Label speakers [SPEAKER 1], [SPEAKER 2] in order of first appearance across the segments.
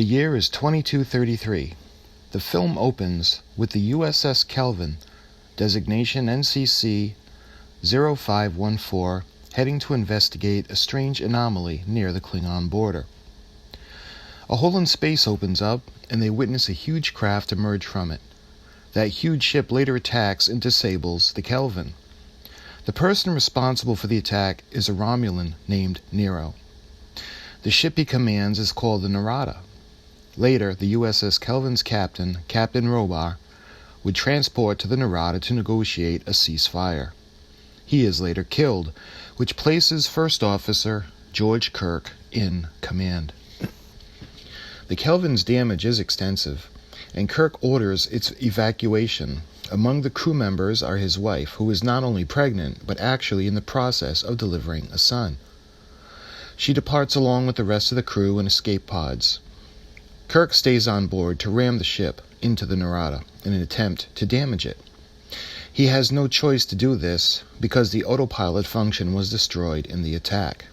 [SPEAKER 1] The year is 2233. The film opens with the USS Kelvin, designation NCC 0514, heading to investigate a strange anomaly near the Klingon border. A hole in space opens up, and they witness a huge craft emerge from it. That huge ship later attacks and disables the Kelvin. The person responsible for the attack is a Romulan named Nero. The ship he commands is called the Narada. Later, the USS Kelvin's captain, Captain Robar, would transport to the Narada to negotiate a ceasefire. He is later killed, which places First Officer George Kirk in command. The Kelvin's damage is extensive, and Kirk orders its evacuation. Among the crew members are his wife, who is not only pregnant, but actually in the process of delivering a son. She departs along with the rest of the crew in escape pods. Kirk stays on board to ram the ship into the Narada in an attempt to damage it. He has no choice to do this because the autopilot function was destroyed in the attack,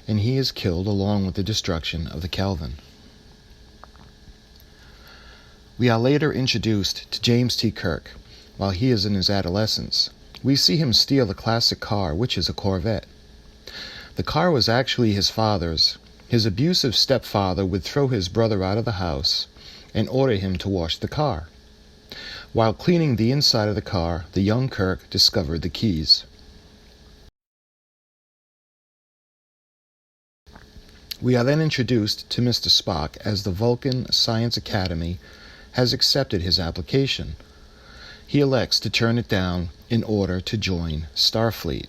[SPEAKER 1] and he is killed along with the destruction of the Kelvin. We are later introduced to James T. Kirk while he is in his adolescence. We see him steal a classic car, which is a Corvette. The car was actually his father's. His abusive stepfather would throw his brother out of the house and order him to wash the car. While cleaning the inside of the car, the young Kirk discovered the keys. We are then introduced to Mr. Spock as the Vulcan Science Academy has accepted his application. He elects to turn it down in order to join Starfleet.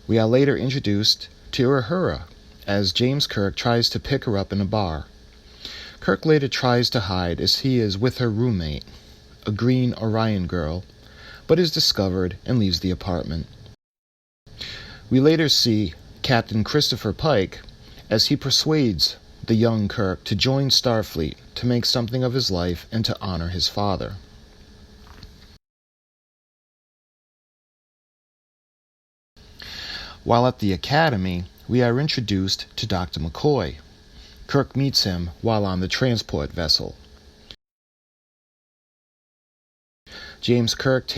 [SPEAKER 1] We are later introduced to Uhura as James Kirk tries to pick her up in a bar. Kirk later tries to hide as he is with her roommate, a green Orion girl, but is discovered and leaves the apartment. We later see Captain Christopher Pike as he persuades the young Kirk to join Starfleet to make something of his life and to honor his father. While at the Academy, we are introduced to Dr. McCoy. Kirk meets him while on the transport vessel. James Kirk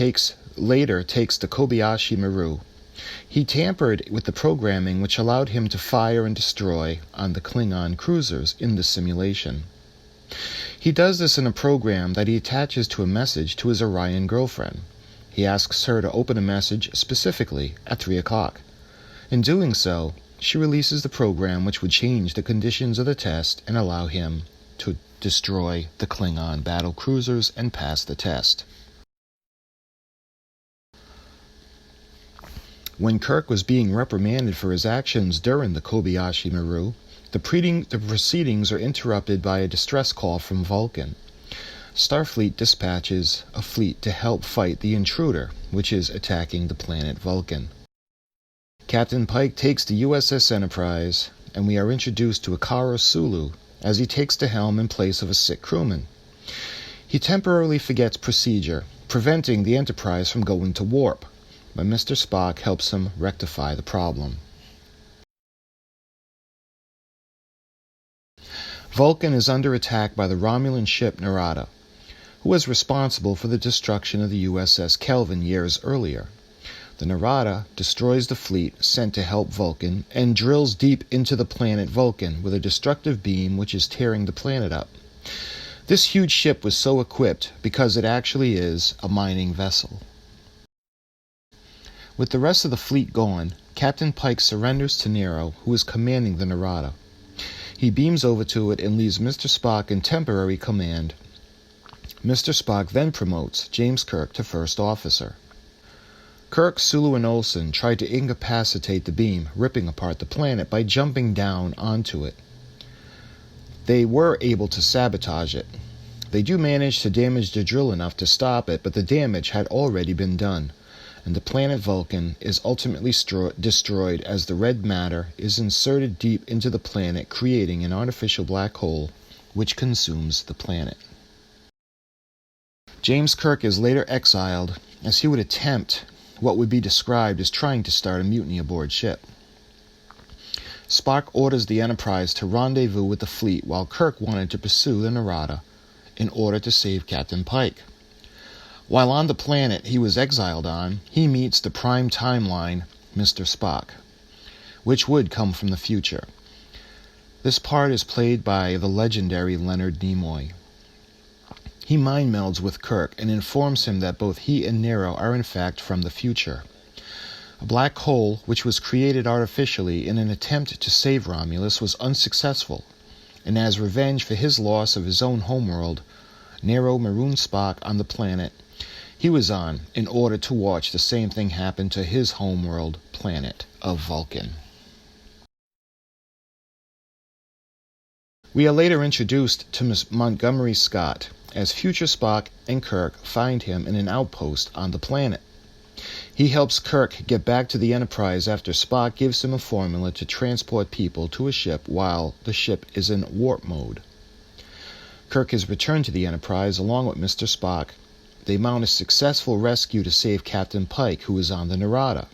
[SPEAKER 1] later takes the Kobayashi Maru. He tampered with the programming which allowed him to fire and destroy on the Klingon cruisers in the simulation. He does this in a program that he attaches to a message to his Orion girlfriend. He asks her to open a message specifically at 3 o'clock. In doing so, she releases the program which would change the conditions of the test and allow him to destroy the Klingon battle cruisers and pass the test. When Kirk was being reprimanded for his actions during the Kobayashi Maru, the proceedings are interrupted by a distress call from Vulcan. Starfleet dispatches a fleet to help fight the intruder, which is attacking the planet Vulcan. Captain Pike takes the USS Enterprise, and we are introduced to Akara Sulu as he takes the helm in place of a sick crewman. He temporarily forgets procedure, preventing the Enterprise from going to warp, but Mr. Spock helps him rectify the problem. Vulcan is under attack by the Romulan ship Narada, who was responsible for the destruction of the USS Kelvin years earlier. The Narada destroys the fleet sent to help Vulcan and drills deep into the planet Vulcan with a destructive beam which is tearing the planet up. This huge ship was so equipped because it actually is a mining vessel. With the rest of the fleet gone, Captain Pike surrenders to Nero, who is commanding the Narada. He beams over to it and leaves Mr. Spock in temporary command. Mr. Spock then promotes James Kirk to first officer. Kirk, Sulu, and Olsen tried to incapacitate the beam, ripping apart the planet by jumping down onto it. They were able to sabotage it. They do manage to damage the drill enough to stop it, but the damage had already been done, and the planet Vulcan is ultimately destroyed as the red matter is inserted deep into the planet, creating an artificial black hole which consumes the planet. James Kirk is later exiled as he would attempt what would be described as trying to start a mutiny aboard ship. Spock orders the Enterprise to rendezvous with the fleet while Kirk wanted to pursue the Narada in order to save Captain Pike. While on the planet he was exiled on, he meets the Prime Time Line Mr. Spock, which would come from the future. This part is played by the legendary Leonard Nimoy. He mind melds with Kirk and informs him that both he and Nero are in fact from the future. A black hole, which was created artificially in an attempt to save Romulus, was unsuccessful, and as revenge for his loss of his own homeworld, Nero marooned Spock on the planet he was on in order to watch the same thing happen to his homeworld planet of Vulcan. We are later introduced to Miss Montgomery Scott as future Spock and Kirk find him in an outpost on the planet. He helps Kirk get back to the Enterprise after Spock gives him a formula to transport people to a ship while the ship is in warp mode. Kirk is returned to the Enterprise along with Mr. Spock. They mount a successful rescue to save Captain Pike, who is on the Narada.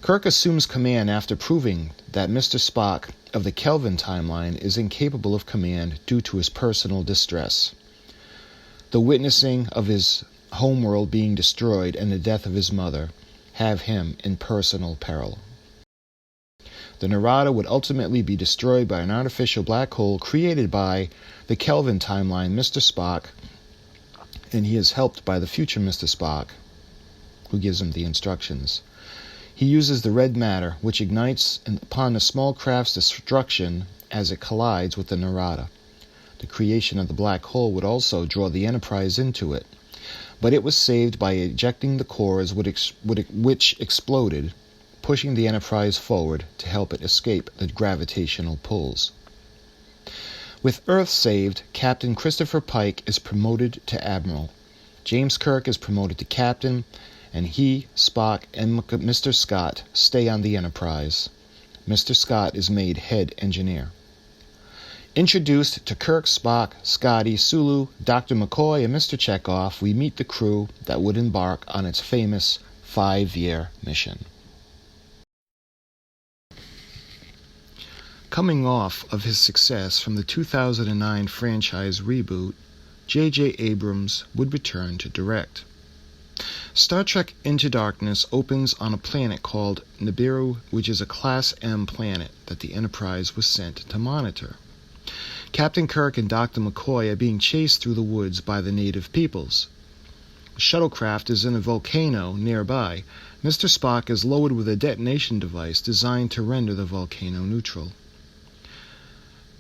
[SPEAKER 1] Kirk assumes command after proving that Mr. Spock of the Kelvin Time Line is incapable of command due to his personal distress. The witnessing of his homeworld being destroyed and the death of his mother have him in personal peril. The Narada would ultimately be destroyed by an artificial black hole created by the Kelvin Time Line Mr. Spock, and he is helped by the future Mr. Spock, who gives him the instructions. He uses the red matter, which ignites upon the small craft's destruction as it collides with the Narada. The creation of the black hole would also draw the Enterprise into it, but it was saved by ejecting the cores which exploded, pushing the Enterprise forward to help it escape the gravitational pulls. With Earth saved, Captain Christopher Pike is promoted to Admiral. James Kirk is promoted to Captain, and he, Spock, and Mr. Scott stay on the Enterprise. Mr. Scott is made head engineer. Introduced to Kirk, Spock, Scotty, Sulu, Dr. McCoy, and Mr. Chekhov, we meet the crew that would embark on its famous 5-year mission. Coming off of his success from the 2009 franchise reboot, J.J. Abrams would return to direct. Star Trek Into Darkness opens on a planet called Nibiru, which is a Class M planet that the Enterprise was sent to monitor. Captain Kirk and Dr. McCoy are being chased through the woods by the native peoples. The shuttlecraft is in a volcano nearby. Mr. Spock is lowered with a detonation device designed to render the volcano neutral.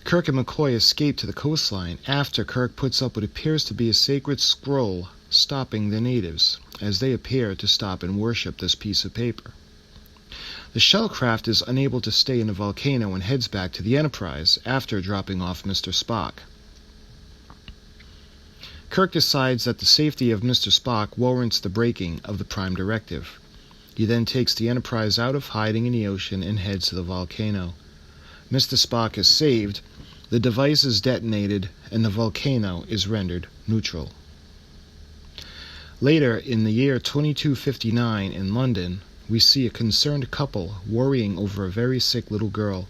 [SPEAKER 1] Kirk and McCoy escape to the coastline after Kirk puts up what appears to be a sacred scroll stopping the natives, as they appear to stop and worship this piece of paper. The shuttlecraft is unable to stay in the volcano and heads back to the Enterprise after dropping off Mr. Spock. Kirk decides that the safety of Mr. Spock warrants the breaking of the Prime Directive. He then takes the Enterprise out of hiding in the ocean and heads to the volcano. Mr. Spock is saved, the device is detonated, and the volcano is rendered neutral. Later, in the year 2259 in London, we see a concerned couple worrying over a very sick little girl.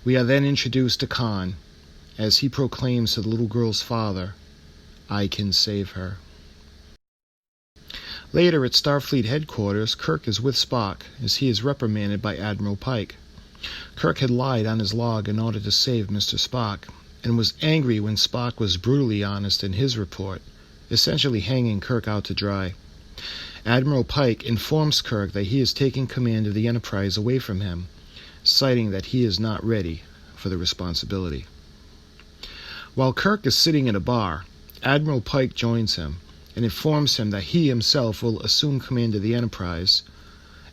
[SPEAKER 1] We are then introduced to Khan, as he proclaims to the little girl's father, "I can save her." Later at Starfleet headquarters, Kirk is with Spock, as he is reprimanded by Admiral Pike. Kirk had lied on his log in order to save Mr. Spock, and was angry when Spock was brutally honest in his report, essentially hanging Kirk out to dry. Admiral Pike informs Kirk that he is taking command of the Enterprise away from him, citing that he is not ready for the responsibility. While Kirk is sitting in a bar, Admiral Pike joins him and informs him that he himself will assume command of the Enterprise,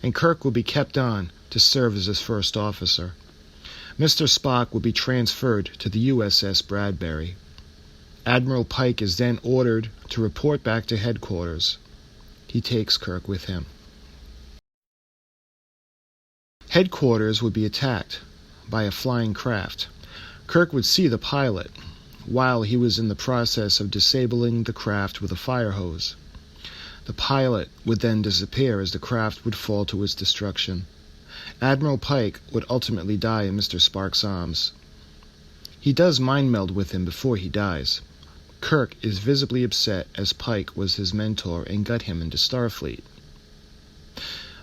[SPEAKER 1] and Kirk will be kept on to serve as his first officer. Mr. Spock will be transferred to the USS Bradbury. Admiral Pike is then ordered to report back to headquarters. He takes Kirk with him. Headquarters would be attacked by a flying craft. Kirk would see the pilot while he was in the process of disabling the craft with a fire hose. The pilot would then disappear as the craft would fall to its destruction. Admiral Pike would ultimately die in Mr. Spock's arms. He does mind meld with him before he dies. Kirk is visibly upset as Pike was his mentor and got him into Starfleet.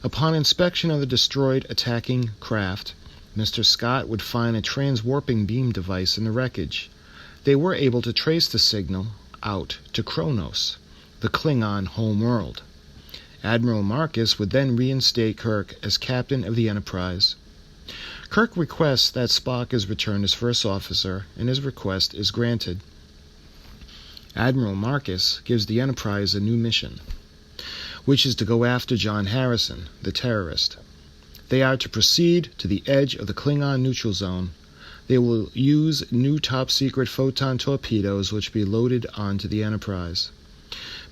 [SPEAKER 1] Upon inspection of the destroyed attacking craft, Mr. Scott would find a transwarping beam device in the wreckage. They were able to trace the signal out to Kronos, the Klingon homeworld. Admiral Marcus would then reinstate Kirk as captain of the Enterprise. Kirk requests that Spock is returned as first officer, and his request is granted. Admiral Marcus gives the Enterprise a new mission, which is to go after John Harrison, the terrorist. They are to proceed to the edge of the Klingon neutral zone. They will use new top-secret photon torpedoes which will be loaded onto the Enterprise.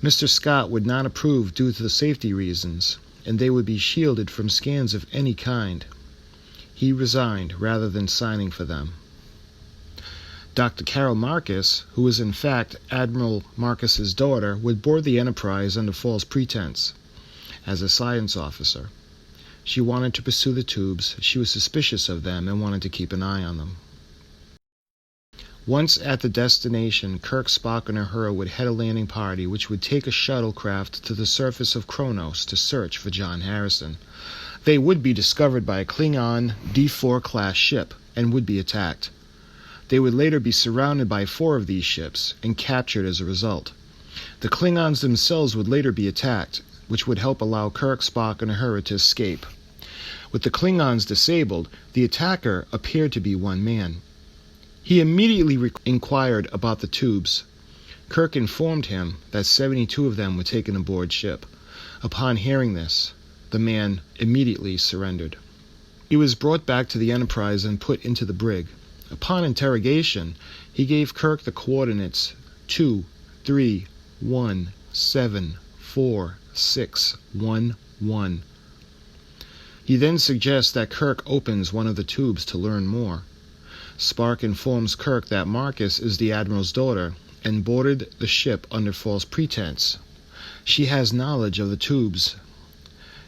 [SPEAKER 1] Mr. Scott would not approve due to the safety reasons, and they would be shielded from scans of any kind. He resigned rather than signing for them. Dr. Carol Marcus, who is in fact Admiral Marcus's daughter, would board the Enterprise under false pretense as a science officer. She wanted to pursue the tubes. She was suspicious of them and wanted to keep an eye on them. Once at the destination, Kirk, Spock, and Uhura would head a landing party which would take a shuttlecraft to the surface of Kronos to search for John Harrison. They would be discovered by a Klingon D4-class ship and would be attacked. They would later be surrounded by 4 of these ships and captured as a result. The Klingons themselves would later be attacked, which would help allow Kirk, Spock, and Uhura to escape. With the Klingons disabled, the attacker appeared to be one man. He immediately inquired about the tubes. Kirk informed him that 72 of them were taken aboard ship. Upon hearing this, the man immediately surrendered. He was brought back to the Enterprise and put into the brig. Upon interrogation, he gave Kirk the coordinates 2, 3, 1, 7, 4, 6, 1, 1. He then suggests that Kirk opens one of the tubes to learn more. Spock informs Kirk that Marcus is the Admiral's daughter and boarded the ship under false pretense. She has knowledge of the tubes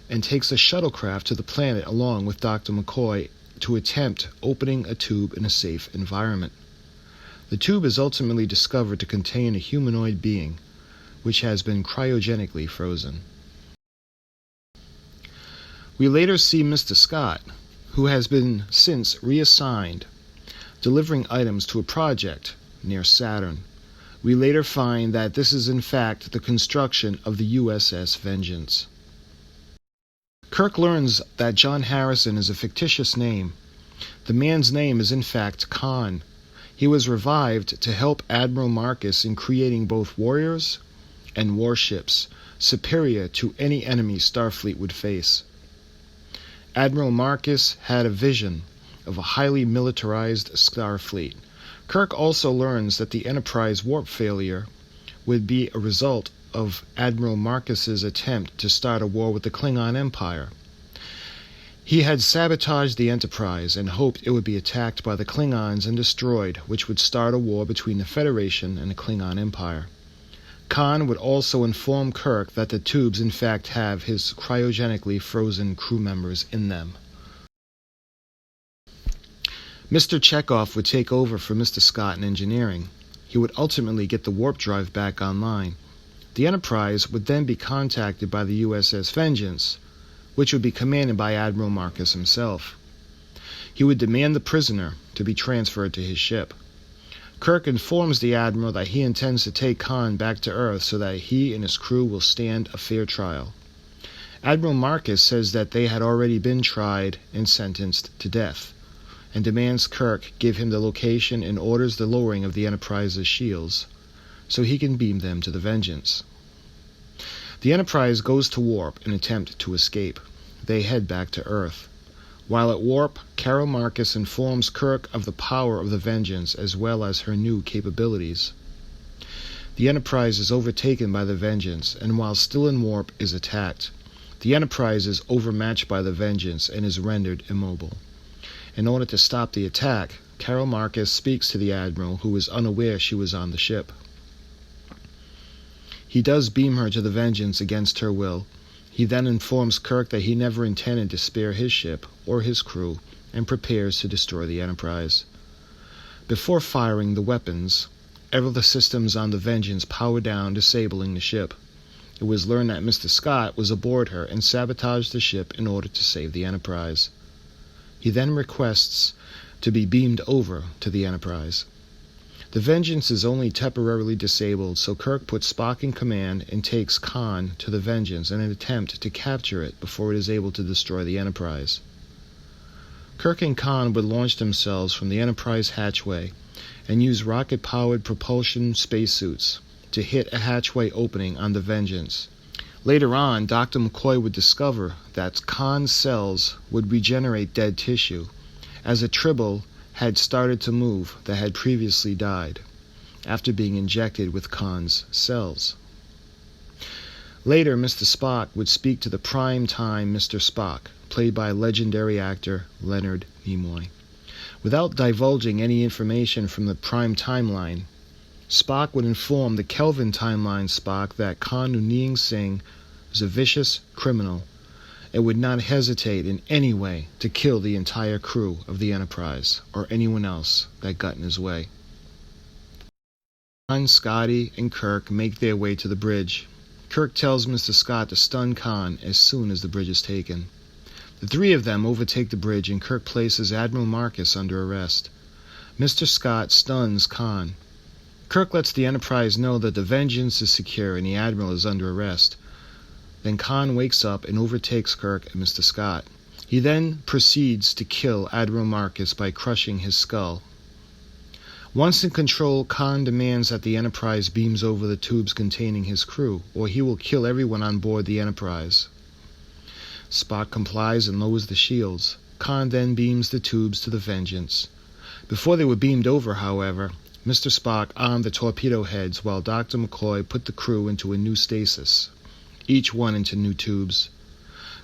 [SPEAKER 1] and takes a shuttlecraft to the planet along with Dr. McCoy to attempt opening a tube in a safe environment. The tube is ultimately discovered to contain a humanoid being, which has been cryogenically frozen. We later see Mr. Scott, who has been since reassigned, delivering items to a project near Saturn. We later find that this is in fact the construction of the USS Vengeance. Kirk learns that John Harrison is a fictitious name. The man's name is in fact Khan. He was revived to help Admiral Marcus in creating both warriors and warships superior to any enemy Starfleet would face. Admiral Marcus had a vision of a highly militarized Starfleet. Kirk also learns that the Enterprise warp failure would be a result of Admiral Marcus's attempt to start a war with the Klingon Empire. He had sabotaged the Enterprise and hoped it would be attacked by the Klingons and destroyed, which would start a war between the Federation and the Klingon Empire. Khan would also inform Kirk that the tubes in fact have his cryogenically frozen crew members in them. Mr. Chekhov would take over for Mr. Scott in engineering. He would ultimately get the warp drive back online. The Enterprise would then be contacted by the USS Vengeance, which would be commanded by Admiral Marcus himself. He would demand the prisoner to be transferred to his ship. Kirk informs the Admiral that he intends to take Khan back to Earth so that he and his crew will stand a fair trial. Admiral Marcus says that they had already been tried and sentenced to death, and demands Kirk give him the location and orders the lowering of the Enterprise's shields so he can beam them to the Vengeance. The Enterprise goes to warp and attempt to escape. They head back to Earth. While at warp, Carol Marcus informs Kirk of the power of the Vengeance as well as her new capabilities. The Enterprise is overtaken by the Vengeance, and while still in warp, is attacked. The Enterprise is overmatched by the Vengeance and is rendered immobile. In order to stop the attack, Carol Marcus speaks to the Admiral, who is unaware she was on the ship. He does beam her to the Vengeance against her will, He then informs Kirk that he never intended to spare his ship or his crew and prepares to destroy the Enterprise. Before firing the weapons, all the systems on the Vengeance power down, disabling the ship. It was learned that Mr. Scott was aboard her and sabotaged the ship in order to save the Enterprise. He then requests to be beamed over to the Enterprise. The Vengeance is only temporarily disabled, so Kirk puts Spock in command and takes Khan to the Vengeance in an attempt to capture it before it is able to destroy the Enterprise. Kirk and Khan would launch themselves from the Enterprise hatchway and use rocket-powered propulsion spacesuits to hit a hatchway opening on the Vengeance. Later on, Dr. McCoy would discover that Khan's cells would regenerate dead tissue, as a tribble had started to move that had previously died, after being injected with Khan's cells. Later, Mr. Spock would speak to the prime-time Mr. Spock, played by legendary actor Leonard Nimoy. Without divulging any information from the prime timeline, Spock would inform the Kelvin Time Line Spock that Khan Noonien Singh was a vicious criminal and would not hesitate in any way to kill the entire crew of the Enterprise or anyone else that got in his way. Khan, Scotty, and Kirk make their way to the bridge. Kirk tells Mr. Scott to stun Khan as soon as the bridge is taken. The three of them overtake the bridge and Kirk places Admiral Marcus under arrest. Mr. Scott stuns Khan. Kirk lets the Enterprise know that the Vengeance is secure and the Admiral is under arrest. Then Khan wakes up and overtakes Kirk and Mr. Scott. He then proceeds to kill Admiral Marcus by crushing his skull. Once in control, Khan demands that the Enterprise beams over the tubes containing his crew, or he will kill everyone on board the Enterprise. Spock complies and lowers the shields. Khan then beams the tubes to the Vengeance. Before they were beamed over, however, Mr. Spock armed the torpedo heads while Dr. McCoy put the crew into a new stasis, each one into new tubes.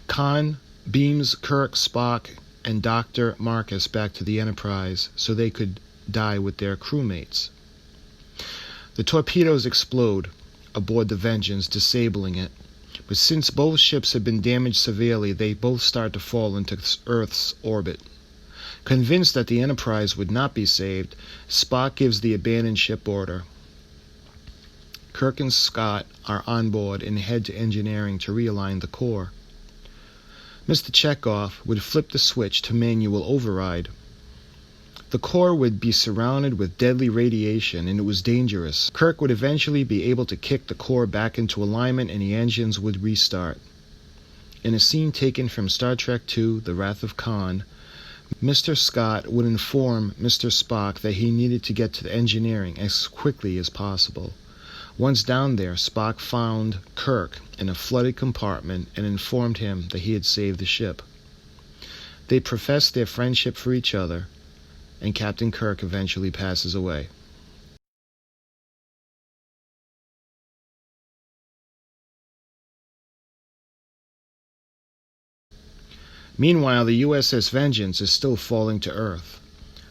[SPEAKER 1] Khan beams Kirk, Spock, and Dr. Marcus back to the Enterprise so they could die with their crewmates. The torpedoes explode aboard the Vengeance, disabling it. But since both ships had been damaged severely, they both start to fall into Earth's orbit. Convinced that the Enterprise would not be saved, Spock gives the abandoned ship order. Kirk and Scott are on board and head to engineering to realign the core. Mr. Chekhov would flip the switch to manual override. The core would be surrounded with deadly radiation and it was dangerous. Kirk would eventually be able to kick the core back into alignment and the engines would restart. In a scene taken from Star Trek II, The Wrath of Khan, Mr. Scott would inform Mr. Spock that he needed to get to the engineering as quickly as possible. Once down there, Spock found Kirk in a flooded compartment and informed him that he had saved the ship. They professed their friendship for each other, and Captain Kirk eventually passes away. Meanwhile, the USS Vengeance is still falling to Earth.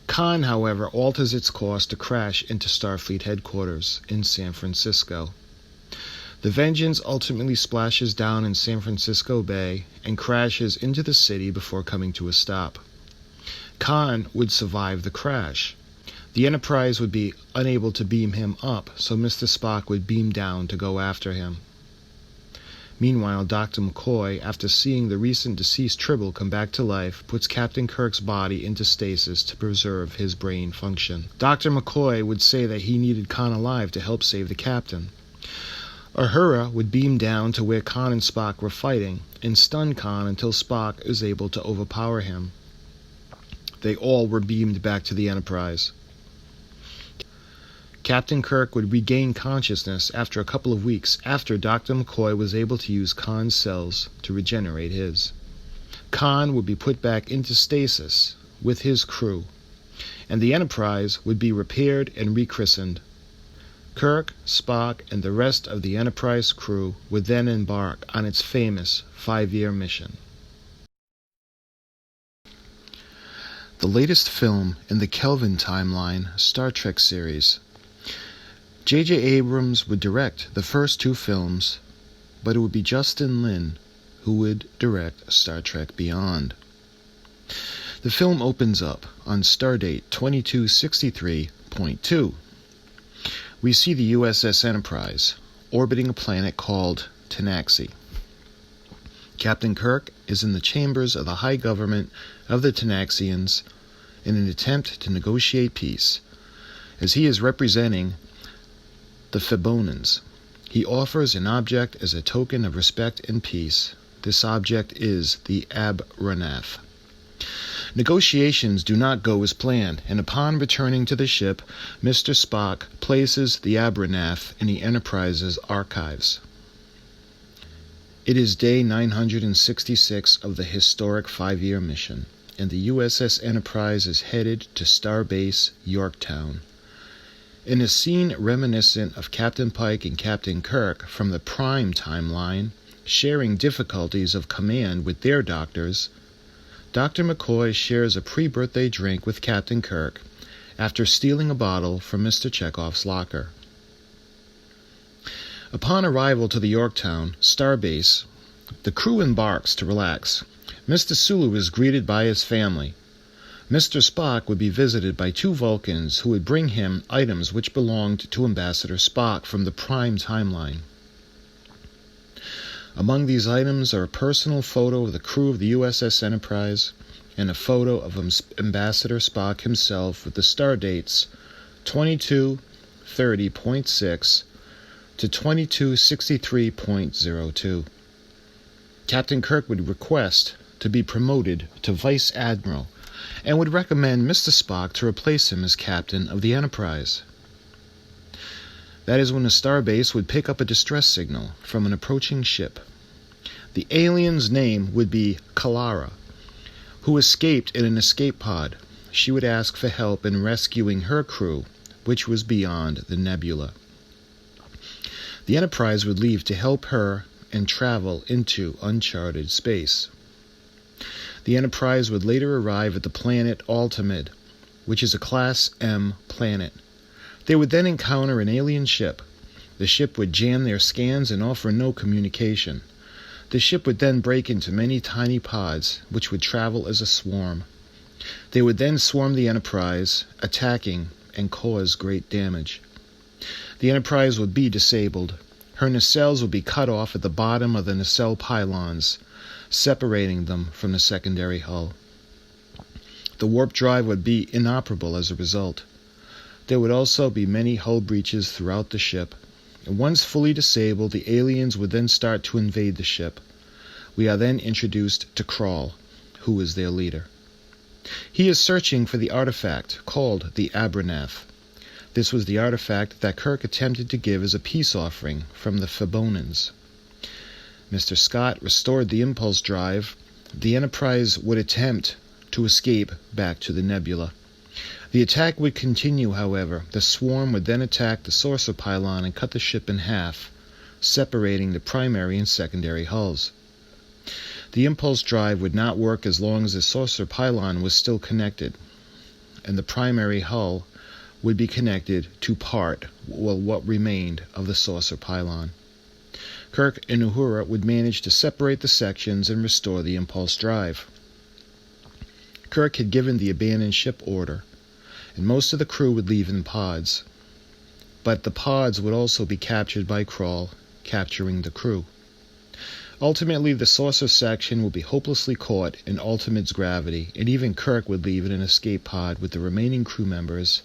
[SPEAKER 1] Khan, however, alters its course to crash into Starfleet headquarters in San Francisco. The Vengeance ultimately splashes down in San Francisco Bay and crashes into the city before coming to a stop. Khan would survive the crash. The Enterprise would be unable to beam him up, so Mr. Spock would beam down to go after him. Meanwhile, Dr. McCoy, after seeing the recent deceased Tribble come back to life, puts Captain Kirk's body into stasis to preserve his brain function. Dr. McCoy would say that he needed Khan alive to help save the captain. Uhura would beam down to where Khan and Spock were fighting and stun Khan until Spock is able to overpower him. They all were beamed back to the Enterprise. Captain Kirk would regain consciousness after a couple of weeks after Dr. McCoy was able to use Khan's cells to regenerate his. Khan would be put back into stasis with his crew, and the Enterprise would be repaired and rechristened. Kirk, Spock, and the rest of the Enterprise crew would then embark on its famous 5-year mission. The latest film in the Kelvin Time Line Star Trek series. J.J. Abrams would direct the first 2 films, but it would be Justin Lin who would direct Star Trek Beyond. The film opens up on Stardate 2263.2. We see the USS Enterprise orbiting a planet called Tanaxi. Captain Kirk is in the chambers of the high government of the Tanaxians in an attempt to negotiate peace. As he is representing the Febonans, he offers an object as a token of respect and peace. This object is the Abranaf. Negotiations do not go as planned, and upon returning to the ship, Mr. Spock places the Abranaf in the Enterprise's archives. It is day 966 of the historic 5-year mission, and the USS Enterprise is headed to Starbase Yorktown. In a scene reminiscent of Captain Pike and Captain Kirk from the Prime Time Line, sharing difficulties of command with their doctors, Dr. McCoy shares a pre-birthday drink with Captain Kirk after stealing a bottle from Mr. Chekhov's locker. Upon arrival to the Yorktown Starbase, the crew embarks to relax. Mr. Sulu is greeted by his family. Mr. Spock would be visited by 2 Vulcans who would bring him items which belonged to Ambassador Spock from the Prime Time Line. Among these items are a personal photo of the crew of the USS Enterprise and a photo of Ambassador Spock himself with the star dates 2230.6 to 2263.02. Captain Kirk would request to be promoted to Vice Admiral and would recommend Mr. Spock to replace him as captain of the Enterprise. That is when the starbase would pick up a distress signal from an approaching ship. The alien's name would be Kalara, who escaped in an escape pod. She would ask for help in rescuing her crew, which was beyond the nebula. The Enterprise would leave to help her and travel into uncharted space. The Enterprise would later arrive at the planet Altamid, which is a Class M planet. They would then encounter an alien ship. The ship would jam their scans and offer no communication. The ship would then break into many tiny pods, which would travel as a swarm. They would then swarm the Enterprise, attacking and cause great damage. The Enterprise would be disabled. Her nacelles would be cut off at the bottom of the nacelle pylons, separating them from the secondary hull. The warp drive would be inoperable as a result. There would also be many hull breaches throughout the ship. And once fully disabled, the aliens would then start to invade the ship. We are then introduced to Krall, who is their leader. He is searching for the artifact called the Abranaf. This was the artifact that Kirk attempted to give as a peace offering from the Febonans. Mr. Scott restored the impulse drive. The Enterprise would attempt to escape back to the nebula. The attack would continue, however. The swarm would then attack the saucer pylon and cut the ship in half, separating the primary and secondary hulls. The impulse drive would not work as long as the saucer pylon was still connected, and the primary hull would be connected to what remained of the saucer pylon. Kirk and Uhura would manage to separate the sections and restore the impulse drive. Kirk had given the abandoned ship order, and most of the crew would leave in pods. But the pods would also be captured by Krall, capturing the crew. Ultimately, the saucer section would be hopelessly caught in Altamid's gravity, and even Kirk would leave in an escape pod with the remaining crew members.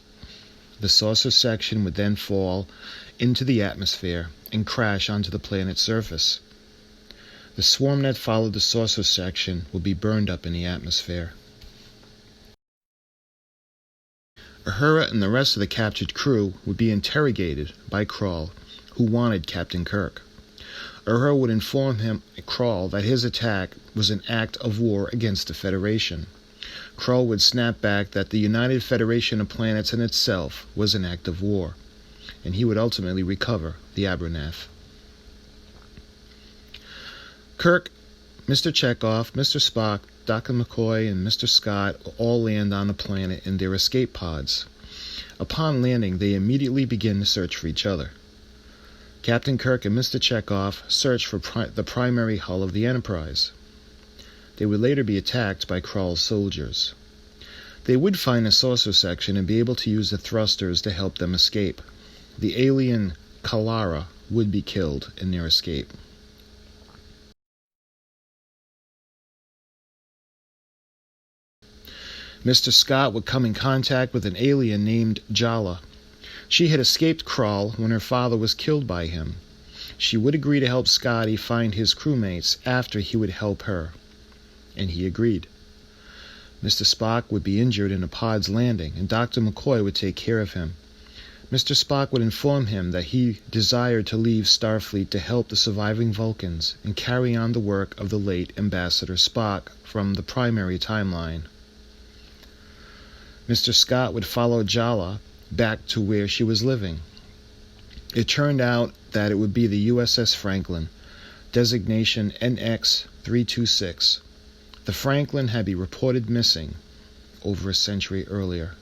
[SPEAKER 1] The saucer section would then fall into the atmosphere and crash onto the planet's surface. The swarm that followed the saucer section would be burned up in the atmosphere. Uhura and the rest of the captured crew would be interrogated by Krall, who wanted Captain Kirk. Uhura would inform Krall that his attack was an act of war against the Federation. Krall would snap back that the United Federation of Planets in itself was an act of war, and he would ultimately recover the Abranaf. Kirk, Mr. Chekhov, Mr. Spock, Dr. McCoy, and Mr. Scott all land on the planet in their escape pods. Upon landing, they immediately begin to search for each other. Captain Kirk and Mr. Chekhov searched for the primary hull of the Enterprise. They would later be attacked by Krall's soldiers. They would find a saucer section and be able to use the thrusters to help them escape. The alien Kalara would be killed in their escape. Mr. Scott would come in contact with an alien named Jala. She had escaped Krall when her father was killed by him. She would agree to help Scotty find his crewmates after he would help her. And he agreed. Mr. Spock would be injured in a pod's landing, and Dr. McCoy would take care of him. Mr. Spock would inform him that he desired to leave Starfleet to help the surviving Vulcans and carry on the work of the late Ambassador Spock from the primary timeline. Mr. Scott would follow Jala back to where she was living. It turned out that it would be the USS Franklin, designation NX-326. The Franklin had been reported missing over a century earlier.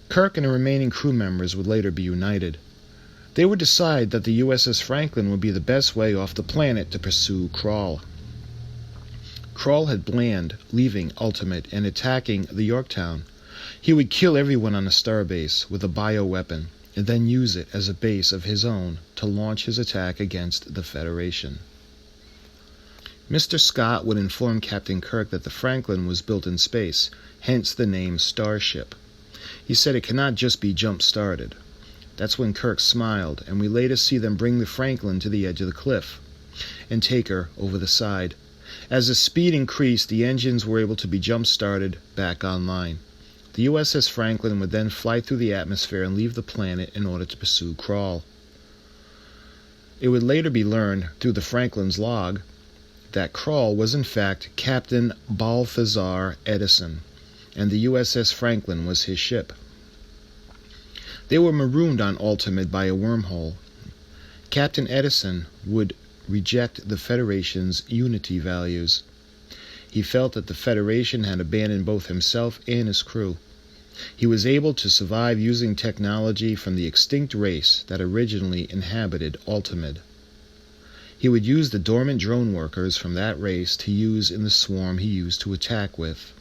[SPEAKER 1] Kirk and the remaining crew members would later be united. They would decide that the USS Franklin would be the best way off the planet to pursue Krall. Krall had planned leaving Ultimate and attacking the Yorktown. He would kill everyone on the starbase with a bioweapon and then use it as a base of his own to launch his attack against the Federation. Mr. Scott would inform Captain Kirk that the Franklin was built in space, hence the name Starship. He said it cannot just be jump-started. That's when Kirk smiled, and we later see them bring the Franklin to the edge of the cliff and take her over the side. As the speed increased, the engines were able to be jump-started back online. The USS Franklin would then fly through the atmosphere and leave the planet in order to pursue Krall. It would later be learned through the Franklin's log that Krall was in fact Captain Balthazar Edison, and the USS Franklin was his ship. They were marooned on Ultimate by a wormhole. Captain Edison would reject the Federation's unity values. He felt that the Federation had abandoned both himself and his crew. He was able to survive using technology from the extinct race that originally inhabited Ultimate. He would use the dormant drone workers from that race to use in the swarm he used to attack with.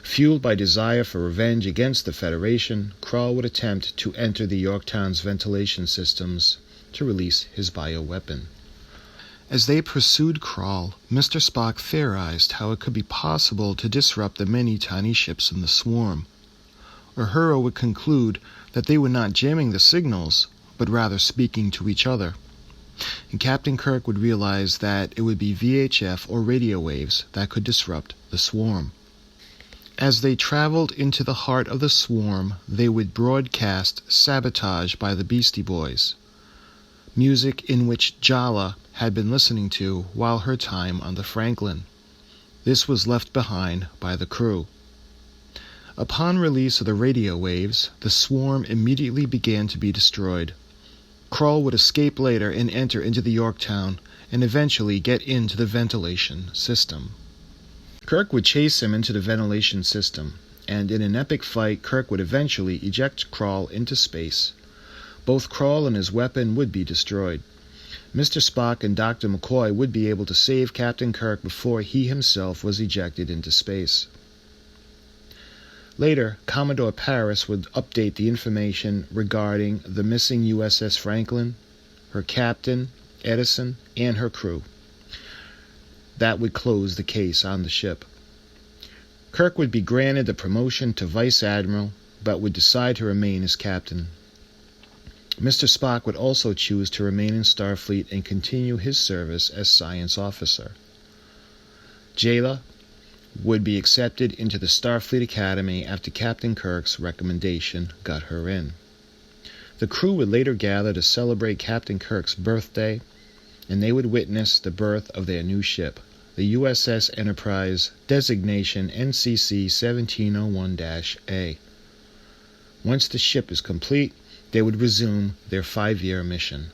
[SPEAKER 1] Fueled by desire for revenge against the Federation, Krall would attempt to enter the Yorktown's ventilation systems to release his bioweapon. As they pursued Krall, Mr. Spock theorized how it could be possible to disrupt the many tiny ships in the swarm. Uhura would conclude that they were not jamming the signals, but rather speaking to each other. And Captain Kirk would realize that it would be VHF or radio waves that could disrupt the swarm. As they traveled into the heart of the swarm, they would broadcast Sabotage by the Beastie Boys, music in which Jala had been listening to while her time on the Franklin. This was left behind by the crew. Upon release of the radio waves, the swarm immediately began to be destroyed. Krall would escape later and enter into the Yorktown and eventually get into the ventilation system. Kirk would chase him into the ventilation system, and in an epic fight, Kirk would eventually eject Krall into space. Both Krall and his weapon would be destroyed. Mr. Spock and Dr. McCoy would be able to save Captain Kirk before he himself was ejected into space. Later, Commodore Paris would update the information regarding the missing USS Franklin, her captain, Edison, and her crew. That would close the case on the ship. Kirk would be granted the promotion to Vice Admiral, but would decide to remain as captain. Mr. Spock would also choose to remain in Starfleet and continue his service as science officer. Jayla would be accepted into the Starfleet Academy after Captain Kirk's recommendation got her in. The crew would later gather to celebrate Captain Kirk's birthday, and they would witness the birth of their new ship, the USS Enterprise, designation NCC 1701-A. Once the ship is complete, they would resume their 5-year mission.